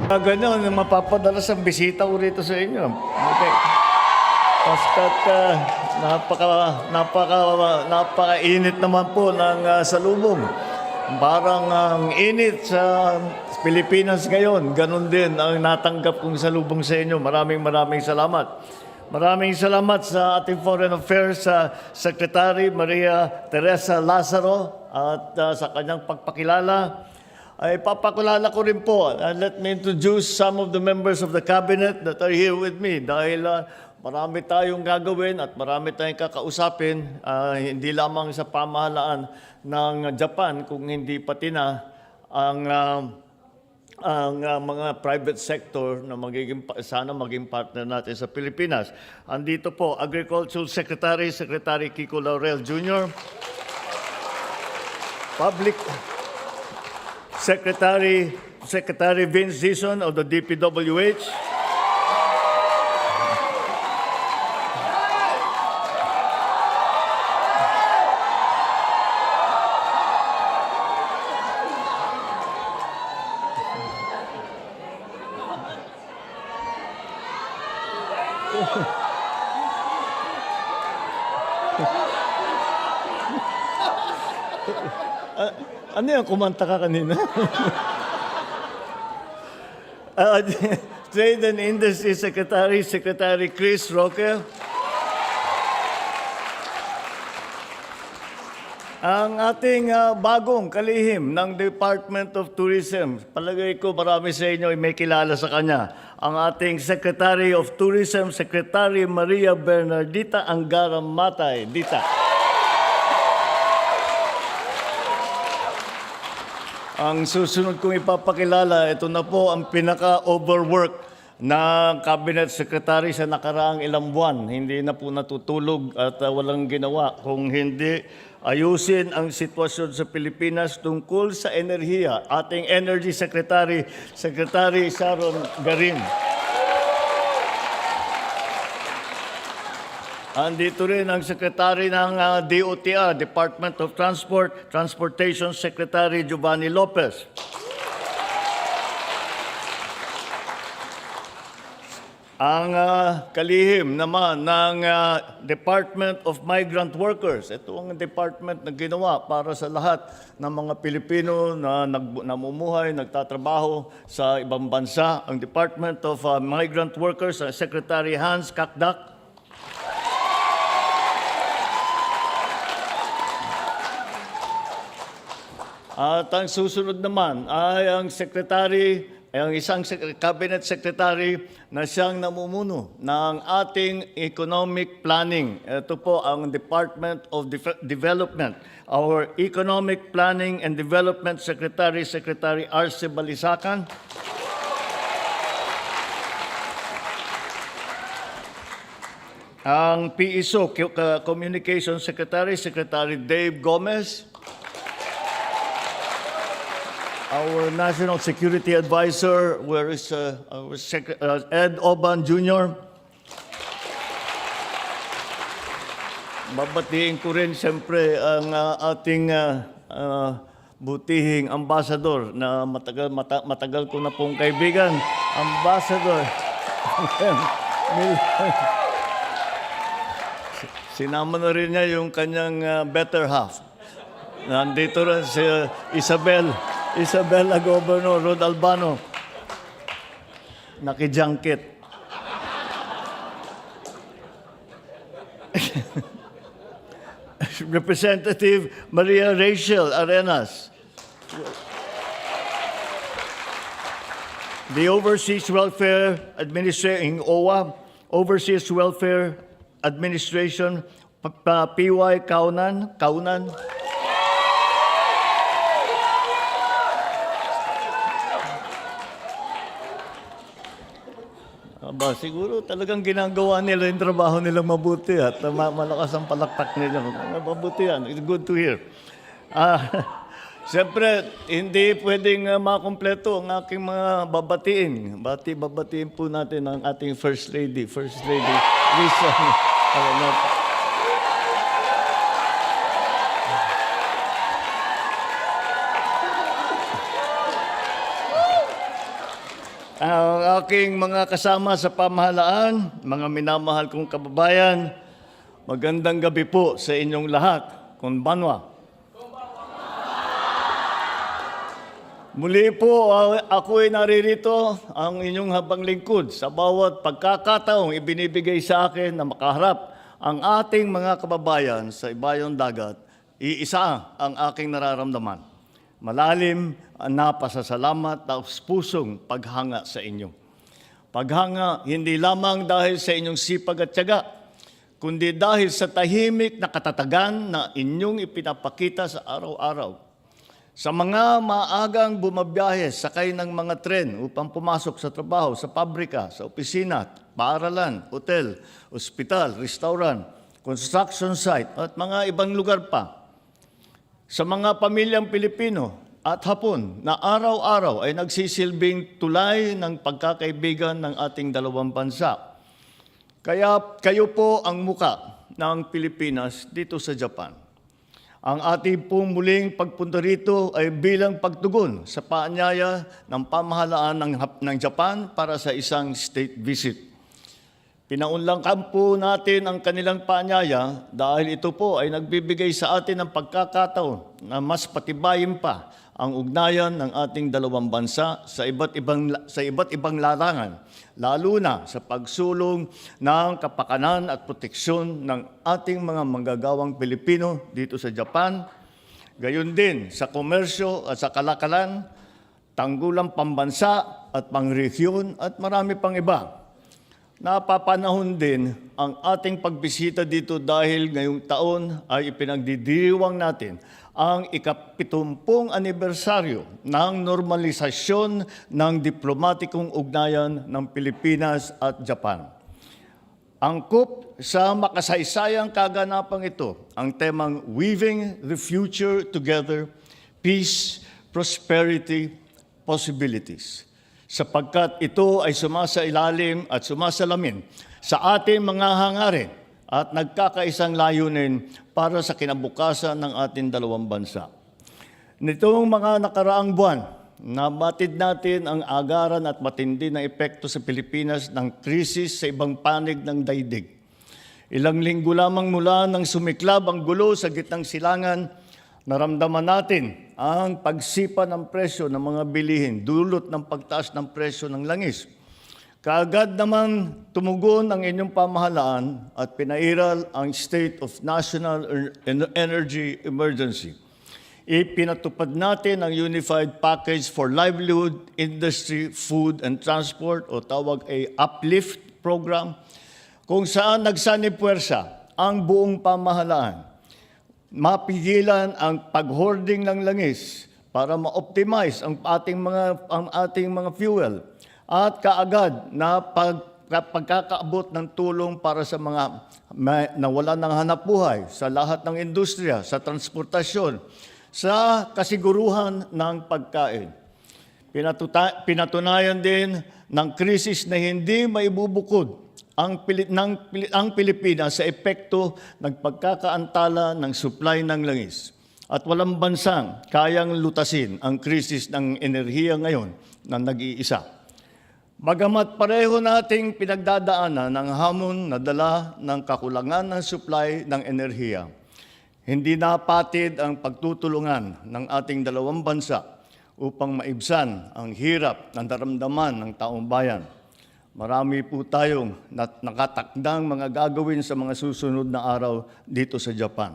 Ganyan, mapapadalas ang bisita ko rito sa inyo. Okay. Paskat napaka-init naman po ng salubong. Parang ang init sa Pilipinas ngayon. Ganon din ang natanggap kong salubong sa inyo. Maraming salamat. Maraming salamat sa ating Foreign Affairs Secretary Maria Teresa Lazaro at sa kanyang pagpakilala. Ay papakilala ko rin po. Let me introduce some of the members of the cabinet that are here with me dahil marami tayong gagawin at marami tayong kakausapin, hindi lamang sa pamahalaan ng Japan, kung hindi pati na ang mga private sector na sana maging partner natin sa Pilipinas. Andito po, Agricultural Secretary, Secretary Kiko Laurel Jr., Public Secretary Vince Dizon of the DPWH, ano yung kumanta ka kanina? Trade and Industry Secretary, Secretary Chris Roque. Ang ating bagong kalihim ng Department of Tourism, palagay ko marami sa inyo ay may kilala sa kanya. Ang ating Secretary of Tourism, Secretary Maria Bernardita Angara Matay. Dita. Ang susunod kong ipapakilala, ito na po ang pinaka-overwork na Cabinet Secretary sa nakaraang ilang buwan. Hindi na po natutulog at walang ginawa kung hindi ayusin ang sitwasyon sa Pilipinas tungkol sa enerhiya. Ating Energy Secretary, Secretary Sharon Garin. Andito rin ang Secretary ng DOTR, Department of Transportation Secretary Giovanni Lopez. Ang kalihim naman ng Department of Migrant Workers. Ito ang department na ginawa para sa lahat ng mga Pilipino na namumuhay, nagtatrabaho sa ibang bansa. Ang Department of Migrant Workers, Secretary Hans Kakdak. At ang susunod naman ay ang isang cabinet secretary na siyang namumuno ng ating economic planning. Ito po ang Department of Development. Our Economic Planning and Development Secretary, Secretary Arce Balisacan. Ang PISO, Communication Secretary, Secretary Dave Gomez. Our National Security Advisor, where is Ed Oban Jr. Babatiin ko rin siyempre ang ating butihing ambassador na matagal ko na pong kaibigan, Ambassador. Sinama na rin niya yung kanyang better half. Nandito rin si Isabela Governor Rod Albano. Nakijangkit. Representative Maria Rachel Arenas. The Overseas Welfare Administration, OWA, Overseas Welfare Administration, PY Kaunan. Siguro talagang ginagawa nila yung trabaho nila mabuti at malakas ang palakpak nila. Mabuti yan. It's good to hear. Siyempre, hindi pwedeng makumpleto ang aking mga babatiin. Babatiin po natin ang ating First Lady. First Lady, Lisa. Ang aking mga kasama sa pamahalaan, mga minamahal kong kababayan, magandang gabi po sa inyong lahat. Konbanwa. Muli po, ako ay naririto ang inyong habang lingkod sa bawat pagkakataong ibinibigay sa akin na makaharap ang ating mga kababayan sa ibayong dagat. Iisa ang aking nararamdaman. Malalim na pasasalamat at pusong paghanga sa inyo. Paghanga hindi lamang dahil sa inyong sipag at tiyaga, kundi dahil sa tahimik na katatagan na inyong ipinapakita sa araw-araw. Sa mga maagang bumabiyahe, sakay ng mga tren upang pumasok sa trabaho, sa pabrika, sa opisina, paaralan, hotel, ospital, restaurant, construction site at mga ibang lugar pa. Sa mga pamilyang Pilipino at Hapon na araw-araw ay nagsisilbing tulay ng pagkakaibigan ng ating dalawang bansa. Kaya kayo po ang muka ng Pilipinas dito sa Japan. Ang ating pong muling pagpunta rito ay bilang pagtugon sa paanyaya ng pamahalaan ng Japan para sa isang state visit. Pinaunlangkan po natin ang kanilang paanyaya dahil ito po ay nagbibigay sa atin ng pagkakataon na mas patibayin pa ang ugnayan ng ating dalawang bansa sa iba't ibang larangan, lalo na sa pagsulong ng kapakanan at proteksyon ng ating mga manggagawang Pilipino dito sa Japan, gayon din sa komersyo at sa kalakalan, tanggulang pambansa at pangrehiyon at marami pang iba. Napapanahon din ang ating pagbisita dito dahil ngayong taon ay ipinagdidiwang natin ang ika-70 anibersaryo ng normalisasyon ng diplomatikong ugnayan ng Pilipinas at Japan. Angkop sa makasaysayang kaganapang ito ang temang Weaving the Future Together, Peace, Prosperity, Possibilities, sapagkat ito ay sumasailalim at sumasalamin sa ating mga hangarin at nagkakaisang layunin para sa kinabukasan ng ating dalawang bansa. Nitong mga nakaraang buwan, nabatid natin ang agaran at matindi na epekto sa Pilipinas ng krisis sa ibang panig ng daigdig. Ilang linggo lamang mula nang sumiklab ang gulo sa gitnang silangan, naramdaman natin ang pagsipa ng presyo ng mga bilihin, dulot ng pagtaas ng presyo ng langis. Kaagad naman tumugon ang inyong pamahalaan at pinairal ang State of National Energy Emergency. Ipinatupad natin ang Unified Package for Livelihood, Industry, Food and Transport o tawag ay UPLIFT program kung saan nagsanib-puwersa ang buong pamahalaan. Mapigilan ang pag-hoarding ng langis para ma-optimize ang ating mga fuel at kaagad na pagkakaabot ng tulong para sa mga nawalan ng hanapbuhay sa lahat ng industriya, sa transportasyon, sa kasiguruhan ng pagkain. Pinatunayan din ng krisis na hindi maibubukod ang Pilipinas sa epekto ng pagkakaantala ng supply ng langis. At walang bansang kayang lutasin ang krisis ng enerhiya ngayon na nag-iisa. Bagamat pareho nating pinagdadaanan ng hamon na dala ng kakulangan ng supply ng enerhiya, hindi napatid ang pagtutulungan ng ating dalawang bansa upang maibsan ang hirap na naramdaman ng taong bayan. Marami po tayong nakatakdang mga gagawin sa mga susunod na araw dito sa Japan.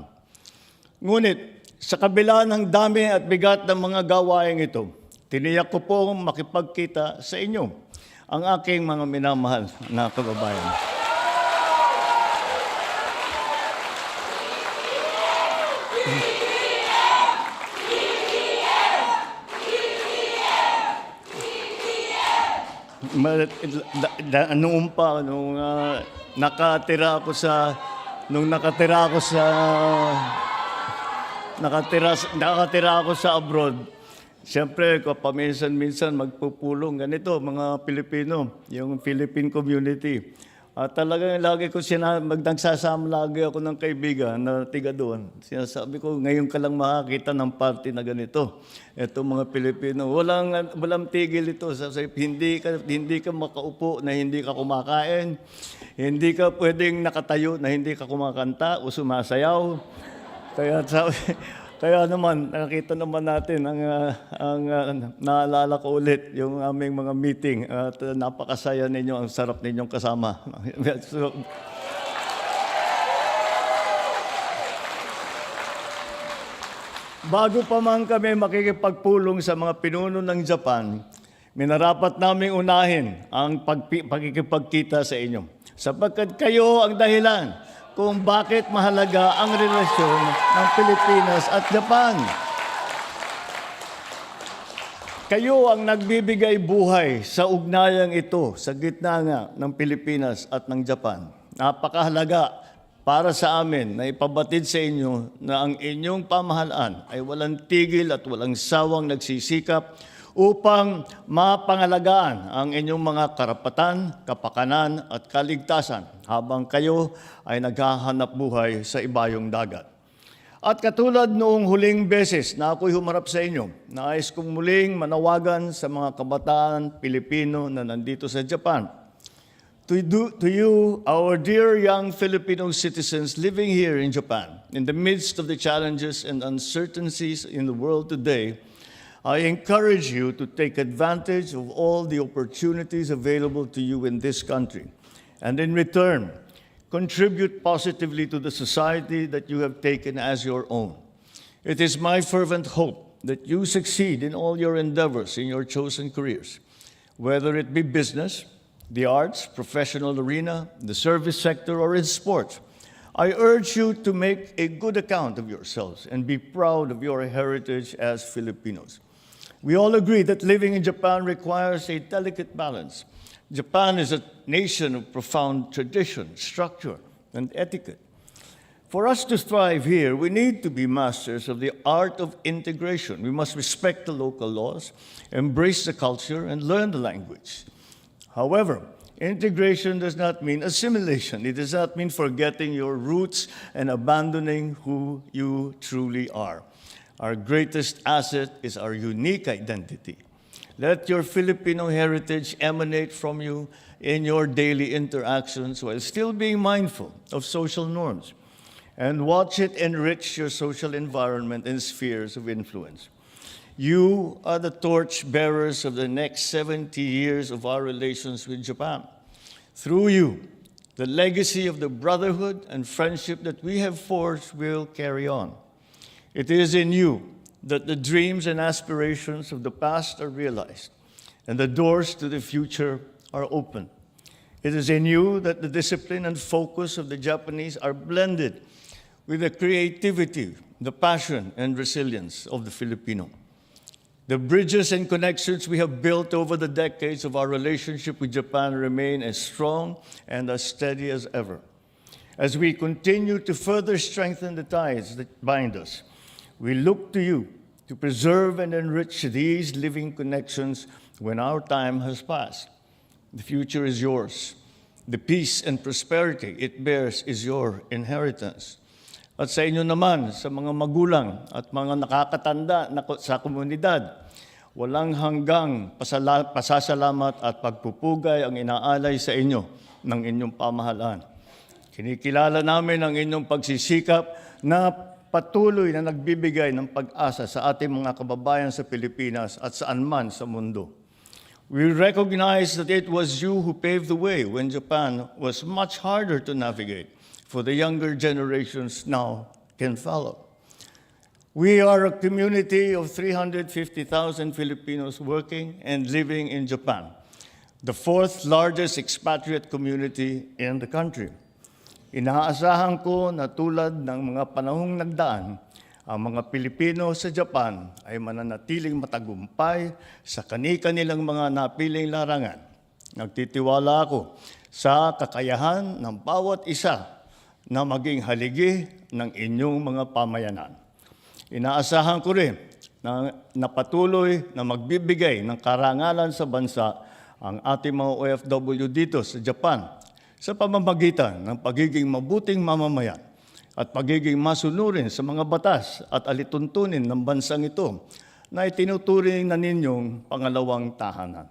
Ngunit, sa kabila ng dami at bigat ng mga gawain ito, tiniyak ko po makipagkita sa inyo, ang aking mga minamahal na kababayan. Noong pa, nakatira ako sa abroad. Siyempre, paminsan-minsan magpupulong ganito, mga Pilipino, yung Philippine community. At talagang lagi ko nagsasama lagi ako ng kaibigan na tiga doon. Sinasabi ko, ngayon ka lang makakita ng party na ganito. Ito mga Pilipino, walang tigil ito. Hindi ka makaupo na hindi ka kumakain. Hindi ka pwedeng nakatayo na hindi ka kumakanta o sumasayaw. Kaya naman, nakita naman natin naalala ko ulit yung aming mga meeting at napakasaya ninyo, ang sarap ninyong kasama. So, bago pa man kami makikipagpulong sa mga pinuno ng Japan, minarapat naming unahin ang pagkikipagkita sa inyo. Sapagkat kayo ang dahilan kung bakit mahalaga ang relasyon ng Pilipinas at Japan. Kayo ang nagbibigay buhay sa ugnayang ito sa gitna nga ng Pilipinas at ng Japan. Napakahalaga para sa amin na ipabatid sa inyo na ang inyong pamahalaan ay walang tigil at walang sawang nagsisikap upang mapangalagaan ang inyong mga karapatan, kapakanan at kaligtasan habang kayo ay naghahanap buhay sa ibayong dagat. At katulad noong huling beses na ako'y humarap sa inyo, nais kong muling manawagan sa mga kabataan Pilipino na nandito sa Japan. To you, our dear young Filipino citizens living here in Japan, in the midst of the challenges and uncertainties in the world today, I encourage you to take advantage of all the opportunities available to you in this country, and in return, contribute positively to the society that you have taken as your own. It is my fervent hope that you succeed in all your endeavors in your chosen careers, whether it be business, the arts, professional arena, the service sector, or in sports. I urge you to make a good account of yourselves and be proud of your heritage as Filipinos. We all agree that living in Japan requires a delicate balance. Japan is a nation of profound tradition, structure, and etiquette. For us to thrive here, we need to be masters of the art of integration. We must respect the local laws, embrace the culture, and learn the language. However, integration does not mean assimilation. It does not mean forgetting your roots and abandoning who you truly are. Our greatest asset is our unique identity. Let your Filipino heritage emanate from you in your daily interactions while still being mindful of social norms, and watch it enrich your social environment and spheres of influence. You are the torch bearers of the next 70 years of our relations with Japan. Through you, the legacy of the brotherhood and friendship that we have forged will carry on. It is in you that the dreams and aspirations of the past are realized, and the doors to the future are open. It is in you that the discipline and focus of the Japanese are blended with the creativity, the passion, and resilience of the Filipino. The bridges and connections we have built over the decades of our relationship with Japan remain as strong and as steady as ever. As we continue to further strengthen the ties that bind us, we look to you to preserve and enrich these living connections when our time has passed. The future is yours. The peace and prosperity it bears is your inheritance. At sa inyo naman, sa mga magulang at mga nakakatanda sa komunidad, walang hanggang pasasalamat at pagpupugay ang inaalay sa inyo ng inyong pamahalaan. Kinikilala namin ang inyong pagsisikap na patuloy na nagbibigay ng pag-asa sa ating mga kababayan sa Pilipinas at saan man sa mundo. We recognize that it was you who paved the way when Japan was much harder to navigate, for the younger generations now can follow. We are a community of 350,000 Filipinos working and living in Japan, the fourth largest expatriate community in the country. Inaasahan ko na tulad ng mga panahong nagdaan, ang mga Pilipino sa Japan ay mananatiling matagumpay sa kani-kanilang mga napiling larangan. Nagtitiwala ako sa kakayahan ng bawat isa na maging haligi ng inyong mga pamayanan. Inaasahan ko rin na patuloy na magbibigay ng karangalan sa bansa ang ating mga OFW dito sa Japan, sa pamamagitan ng pagiging mabuting mamamayan at pagiging masunurin sa mga batas at alituntunin ng bansang ito na itinuturing na ninyong pangalawang tahanan.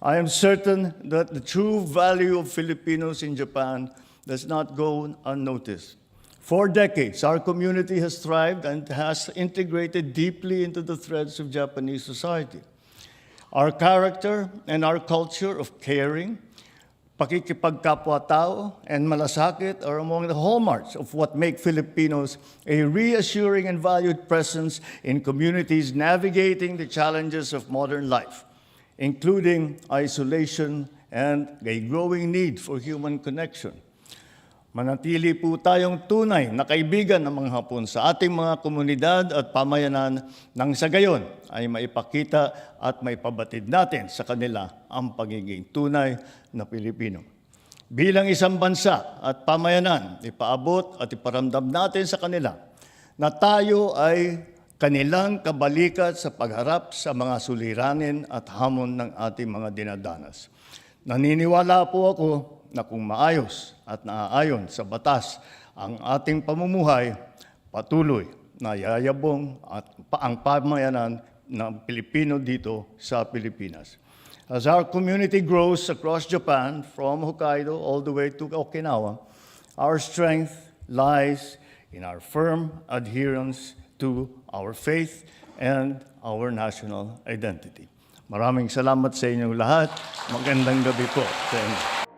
I am certain that the true value of Filipinos in Japan does not go unnoticed. For decades, our community has thrived and has integrated deeply into the threads of Japanese society. Our character and our culture of caring, pakikipagkapwa-tao, and malasakit are among the hallmarks of what make Filipinos a reassuring and valued presence in communities navigating the challenges of modern life, including isolation and a growing need for human connection. Manatili po tayong tunay na kaibigan ng mga Hapon sa ating mga komunidad at pamayanan nang sa gayon ay maipakita at maipabatid natin sa kanila ang pagiging tunay na Pilipino. Bilang isang bansa at pamayanan, ipaabot at iparamdam natin sa kanila na tayo ay kanilang kabalikat sa pagharap sa mga suliranin at hamon ng ating mga dinadanas. Naniniwala po ako na kung maayos at naaayon sa batas ang ating pamumuhay, patuloy na yayabong at ang pamayanan ng Pilipino dito sa Pilipinas. As our community grows across Japan, from Hokkaido all the way to Okinawa, our strength lies in our firm adherence to our faith and our national identity. Maraming salamat sa inyong lahat. Magandang gabi po sa inyo.